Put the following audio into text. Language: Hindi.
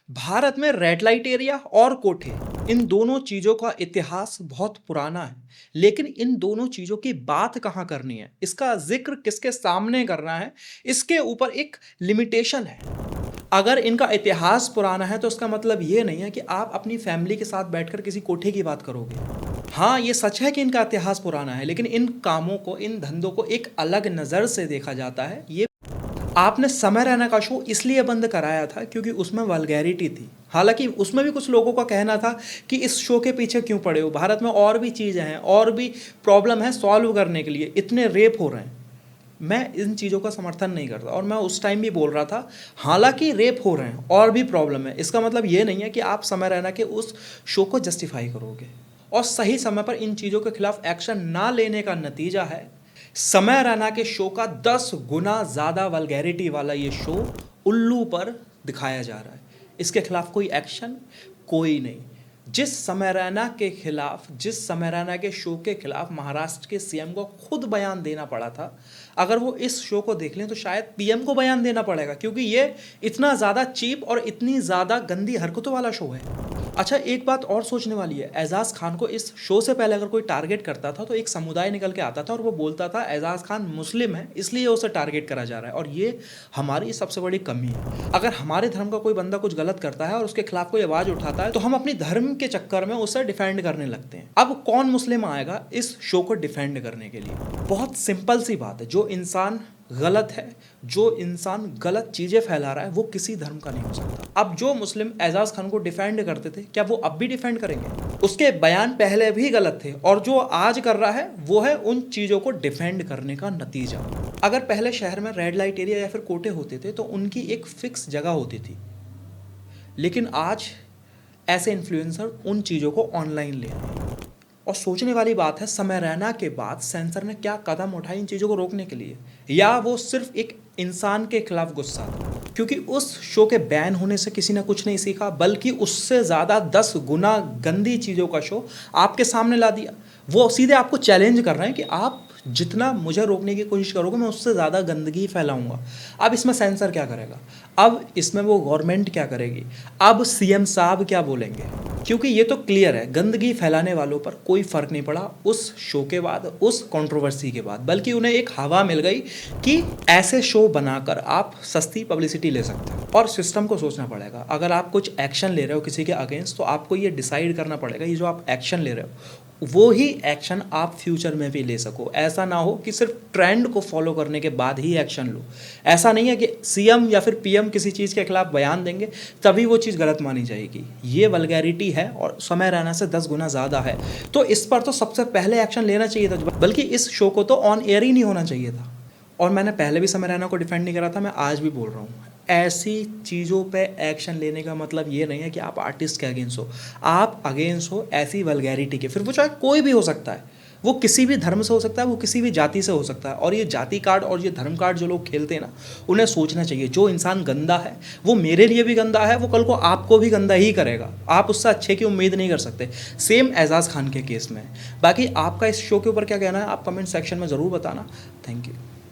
भारत में रेड लाइट एरिया और कोठे, इन दोनों चीज़ों का इतिहास बहुत पुराना है। लेकिन इन दोनों चीज़ों की बात कहाँ करनी है, इसका ज़िक्र किसके सामने करना है, इसके ऊपर एक लिमिटेशन है। अगर इनका इतिहास पुराना है तो इसका मतलब ये नहीं है कि आप अपनी फैमिली के साथ बैठकर किसी कोठे की बात करोगे। हाँ, ये सच है कि इनका इतिहास पुराना है, लेकिन इन कामों को, इन धंधों को एक अलग नज़र से देखा जाता है। ये आपने समय रैना का शो इसलिए बंद कराया था क्योंकि उसमें वल्गैरिटी थी। हालांकि उसमें भी कुछ लोगों का कहना था कि इस शो के पीछे क्यों पड़े हो, भारत में और भी चीज़ें हैं, और भी प्रॉब्लम है सॉल्व करने के लिए, इतने रेप हो रहे हैं। मैं इन चीज़ों का समर्थन नहीं करता और मैं उस टाइम भी बोल रहा था, हालांकि रेप हो रहे हैं और भी प्रॉब्लम है, इसका मतलब ये नहीं है कि आप समय रैना के उस शो को जस्टिफाई करोगे। और सही समय पर इन चीज़ों के खिलाफ एक्शन ना लेने का नतीजा है समय रैना के शो का 10 गुना ज़्यादा वल्गैरिटी वाला ये शो उल्लू पर दिखाया जा रहा है। इसके खिलाफ कोई एक्शन कोई नहीं। जिस समय रैना के खिलाफ, जिस समय रैना के शो के खिलाफ महाराष्ट्र के सीएम को खुद बयान देना पड़ा था, अगर वो इस शो को देख लें तो शायद पीएम को बयान देना पड़ेगा, क्योंकि ये इतना ज़्यादा चीप और इतनी ज़्यादा गंदी हरकतों वाला शो है। अच्छा, एक बात और सोचने वाली है, एजाज खान को इस शो से पहले अगर कोई टारगेट करता था तो एक समुदाय निकल के आता था और वो बोलता था एजाज खान मुस्लिम है इसलिए उसे टारगेट करा जा रहा है, और ये हमारी सबसे बड़ी कमी है। अगर हमारे धर्म का कोई बंदा कुछ गलत करता है और उसके खिलाफ कोई आवाज़ उठाता है तो हम अपनी धर्म के चक्कर में उसे डिफेंड करने लगते हैं। अब कौन मुस्लिम आएगा इस शो को डिफेंड करने के लिए? बहुत सिंपल सी बात है, जो इंसान गलत है, जो इंसान गलत चीज़ें फैला रहा है, वो किसी धर्म का नहीं हो सकता। अब जो मुस्लिम एजाज खान को डिफेंड करते थे, क्या वो अब भी डिफेंड करेंगे? उसके बयान पहले भी गलत थे और जो आज कर रहा है वो है उन चीज़ों को डिफेंड करने का नतीजा। अगर पहले शहर में रेड लाइट एरिया या फिर कोटे होते थे तो उनकी एक फिक्स जगह होती थी, लेकिन आज ऐसे इन्फ्लुएंसर उन चीज़ों को ऑनलाइन ले रहे हैं। और सोचने वाली बात है, समय रैना के बाद सेंसर ने क्या कदम उठाए इन चीज़ों को रोकने के लिए, या वो सिर्फ एक इंसान के खिलाफ गुस्सा था? क्योंकि उस शो के बैन होने से किसी ने कुछ नहीं सीखा, बल्कि उससे ज़्यादा 10 गुना गंदी चीज़ों का शो आपके सामने ला दिया। वो सीधे आपको चैलेंज कर रहे हैं कि आप जितना मुझे रोकने की कोशिश करोगे मैं उससे ज़्यादा गंदगी फैलाऊंगा। अब इसमें सेंसर क्या करेगा? अब इसमें वो गवर्नमेंट क्या करेगी? अब सीएम साहब क्या बोलेंगे? क्योंकि ये तो क्लियर है, गंदगी फैलाने वालों पर कोई फ़र्क नहीं पड़ा उस शो के बाद, उस कंट्रोवर्सी के बाद, बल्कि उन्हें एक हवा मिल गई कि ऐसे शो बनाकर आप सस्ती पब्लिसिटी ले सकते हो। और सिस्टम को सोचना पड़ेगा, अगर आप कुछ एक्शन ले रहे हो किसी के अगेंस्ट तो आपको ये डिसाइड करना पड़ेगा ये जो आप एक्शन ले रहे हो वो ही एक्शन आप फ्यूचर में भी ले सको। ऐसा ना हो कि सिर्फ ट्रेंड को फॉलो करने के बाद ही एक्शन लो। ऐसा नहीं है कि सीएम या फिर पीएम किसी चीज़ के खिलाफ बयान देंगे तभी वो चीज़ गलत मानी जाएगी। ये वल्गैरिटी है और समय रहना से 10 गुना ज़्यादा है, तो इस पर तो सबसे पहले एक्शन लेना चाहिए था, बल्कि इस शो को तो ऑन एयर ही नहीं होना चाहिए था। और मैंने पहले भी समय रैना को डिफेंड नहीं करा था, मैं आज भी बोल रहा हूँ, ऐसी चीज़ों पे एक्शन लेने का मतलब ये नहीं है कि आप आर्टिस्ट के अगेंस्ट हो, आप अगेंस्ट हो ऐसी वल्गैरिटी के। फिर वो चाहे कोई भी हो सकता है, वो किसी भी धर्म से हो सकता है, वो किसी भी जाति से हो सकता है। और ये जाति कार्ड और ये धर्म कार्ड जो लोग खेलते हैं ना, उन्हें सोचना चाहिए, जो इंसान गंदा है वो मेरे लिए भी गंदा है, वो कल को आपको भी गंदा ही करेगा। आप उससे अच्छे की उम्मीद नहीं कर सकते। सेम एजाज खान के केस में। बाकी आपका इस शो के ऊपर क्या कहना है आप कमेंट सेक्शन में ज़रूर बताना। Thank you.